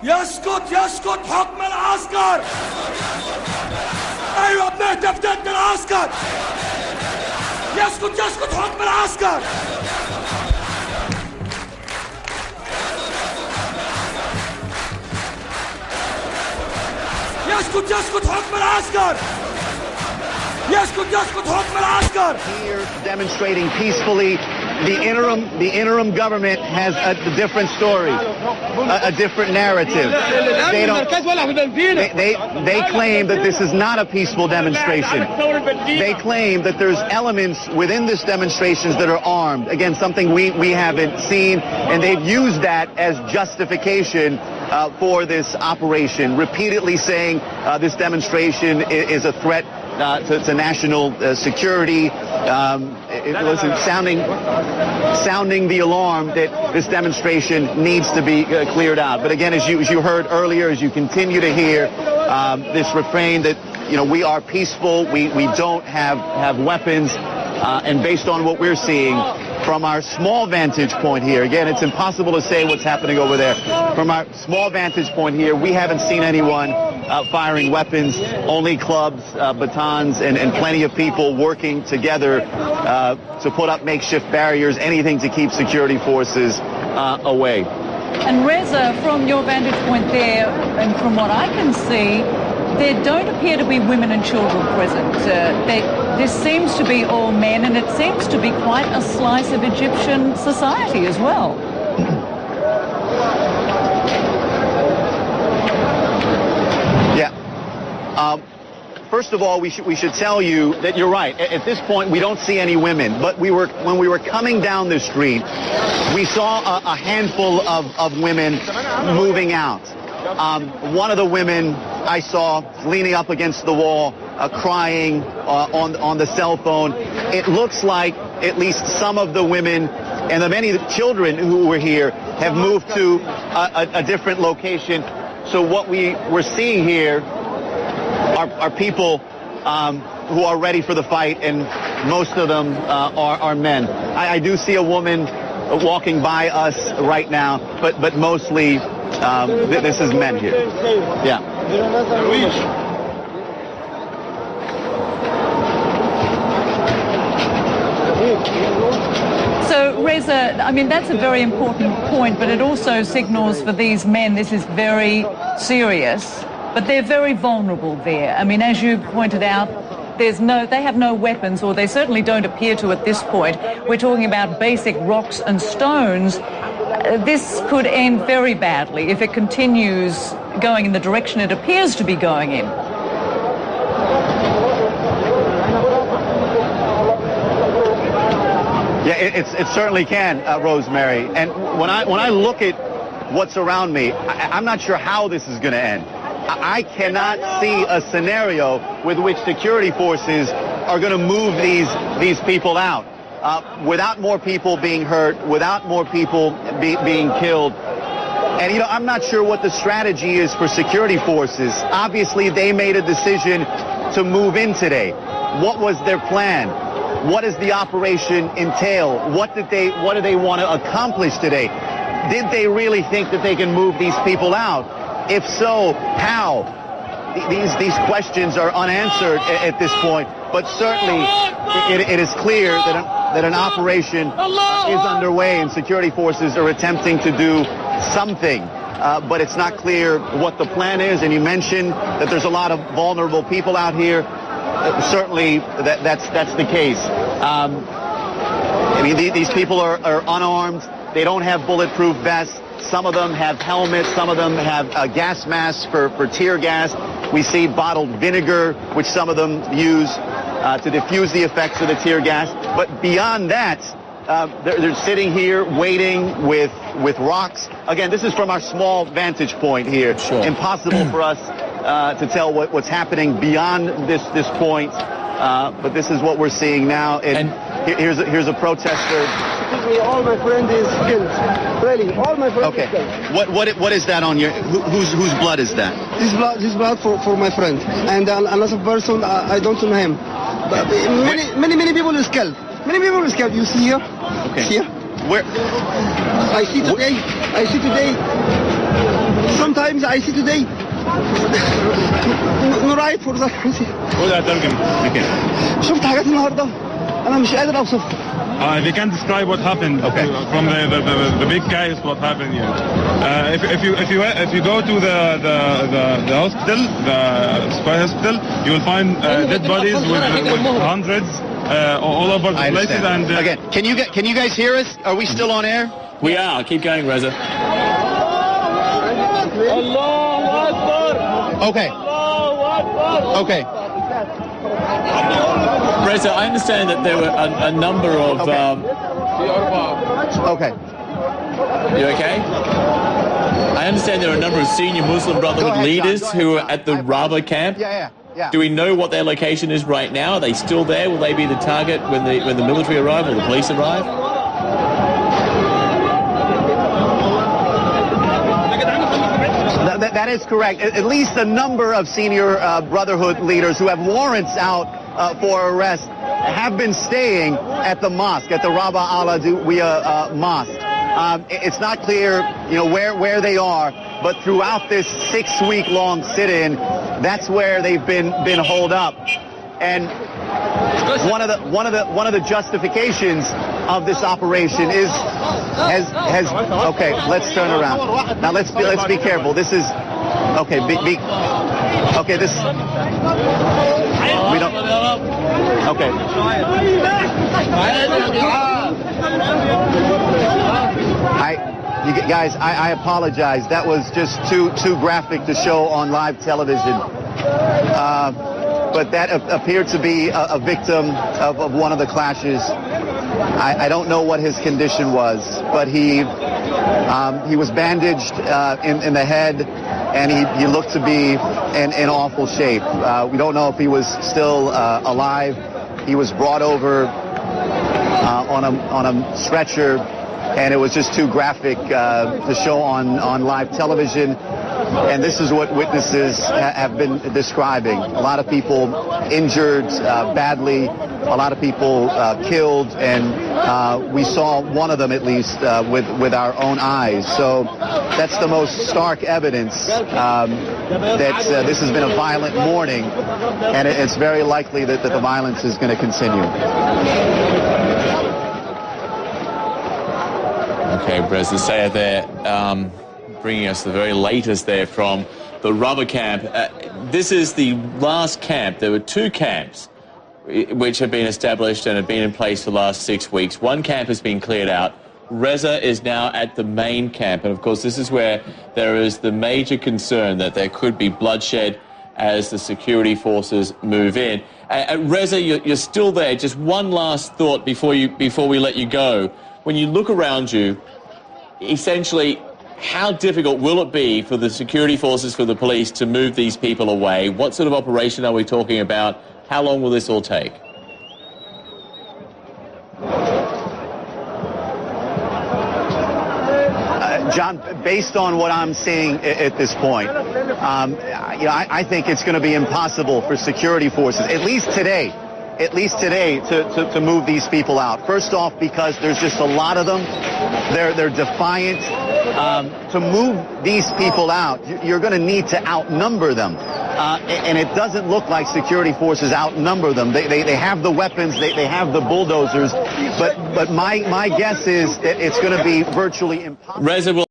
يسقط يسقط حكم العسكر. ايوه بنهتف ضد العسكر. يسقط يسقط حكم العسكر. يسقط يسقط حكم العسكر. يسقط يسقط حكم العسكر. Here demonstrating peacefully. The interim government has a different story, a different narrative. They claim that this is not a peaceful demonstration. They claim that there's elements within this demonstrations that are armed. Again, something we haven't seen, and they've used that as justification for this operation, repeatedly saying this demonstration is a threat to national security. Listen, sounding the alarm that this demonstration needs to be cleared out. But again, as you heard earlier, as you continue to hear this refrain that, you know, we are peaceful, we don't have weapons, and based on what we're seeing from our small vantage point here, again, it's impossible to say what's happening over there. From our small vantage point here, we haven't seen anyone firing weapons, only clubs, batons, and plenty of people working together to put up makeshift barriers, anything to keep security forces away. And Reza, from your vantage point there, and from what I can see, there don't appear to be women and children present. This seems to be all men, and it seems to be quite a slice of Egyptian society as well. First of all, we should tell you that you're right. At this point, we don't see any women. But when we were coming down the street, we saw a handful of women moving out. One of the women I saw leaning up against the wall, crying on the cell phone. It looks like at least some of the women and the many children who were here have moved to a different location. So what we were seeing here are people who are ready for the fight, and most of them are men. I do see a woman walking by us right now, but mostly this is men here. Yeah. So, Reza, I mean, that's a very important point, but it also signals for these men this is very serious. But they're very vulnerable there. I mean, as you pointed out, they have no weapons, or they certainly don't appear to at this point. We're talking about basic rocks and stones. This could end very badly if it continues going in the direction it appears to be going in. Yeah, it certainly can, Rosemary. And when I look at what's around me, I'm not sure how this is going to end. I cannot see a scenario with which security forces are going to move these people out without more people being hurt, without more people being killed. And, you know, I'm not sure what the strategy is for security forces. Obviously, they made a decision to move in today. What was their plan? What does the operation entail? What do they want to accomplish today? Did they really think that they can move these people out? If so, how? These questions are unanswered at this point, but certainly it is clear that an operation is underway and security forces are attempting to do something. But it's not clear what the plan is, and you mentioned that there's a lot of vulnerable people out here. Certainly that's the case. I mean, these people are unarmed. They don't have bulletproof vests. Some of them have helmets. Some of them have gas masks for tear gas. We see bottled vinegar, which some of them use to diffuse the effects of the tear gas. But beyond that, they're sitting here waiting with rocks. Again, this is from our small vantage point here. Sure. Impossible for us to tell what's happening beyond this point. But this is what we're seeing now. And here's a protester. Excuse me, all my friend is killed. Really, all my friend is killed. What is that on your? Whose blood is that? This blood for my friend, and another person I don't know him. But many people is killed. Many people is killed. You see here? Okay. See here? Where? I see today. sometimes I see today no right for that. خد أترجم. شفت حاجات النهارده انا مش قادر اوصفها. They can't describe what happened. Okay. From the big guys, what happened here. If you go to the hospital, the spy hospital, you will find dead bodies with hundreds all over the places. And again, can you guys hear us? Are we still on air? We are. Keep going, Reza. Okay. Okay. Reza, I understand that there were a number of... Okay. You okay? I understand there are a number of senior Muslim Brotherhood leaders who are at the Raba camp. Yeah. Do we know what their location is right now? Are they still there? Will they be the target when the military arrive or the police arrive? That is correct. At least a number of senior Brotherhood leaders who have warrants out for arrest have been staying at the mosque, at the Raba al-Adawiyya mosque. It's not clear, where they are, but throughout this 6-week-long sit-in, that's where they've been holed up. And one of the justifications of this operation has okay, let's turn around. Now let's be careful. This is okay, okay, this we don't okay. You guys, I apologize. That was just too graphic to show on live television. But that appeared to be a victim of one of the clashes. I don't know what his condition was, but he was bandaged in the head, and he looked to be in awful shape. We don't know if he was still alive. He was brought over on a stretcher, and it was just too graphic to show on live television. And this is what witnesses have been describing. A lot of people injured badly, a lot of people killed, and we saw one of them at least with our own eyes. So that's the most stark evidence that this has been a violent morning, and it's very likely that the violence is going to continue. Okay, Brez, say there, bringing us the very latest there from the rubber camp. This is the last camp. There were 2 camps which have been established and have been in place for the last 6 weeks. One camp has been cleared out. Reza is now at the main camp, and of course this is where there is the major concern that there could be bloodshed as the security forces move in. Reza, you're still there. Just one last thought before we let you go. When you look around you, essentially, how difficult will it be for the security forces, for the police, to move these people away? What sort of operation are we talking about? How long will this all take? John, based on what I'm seeing at this point, I think it's going to be impossible for security forces, at least today, to move these people out. First off, because there's just a lot of them. They're defiant. To move these people out, you're going to need to outnumber them. And it doesn't look like security forces outnumber them. They have the weapons, they have the bulldozers. But my guess is that it's going to be virtually impossible.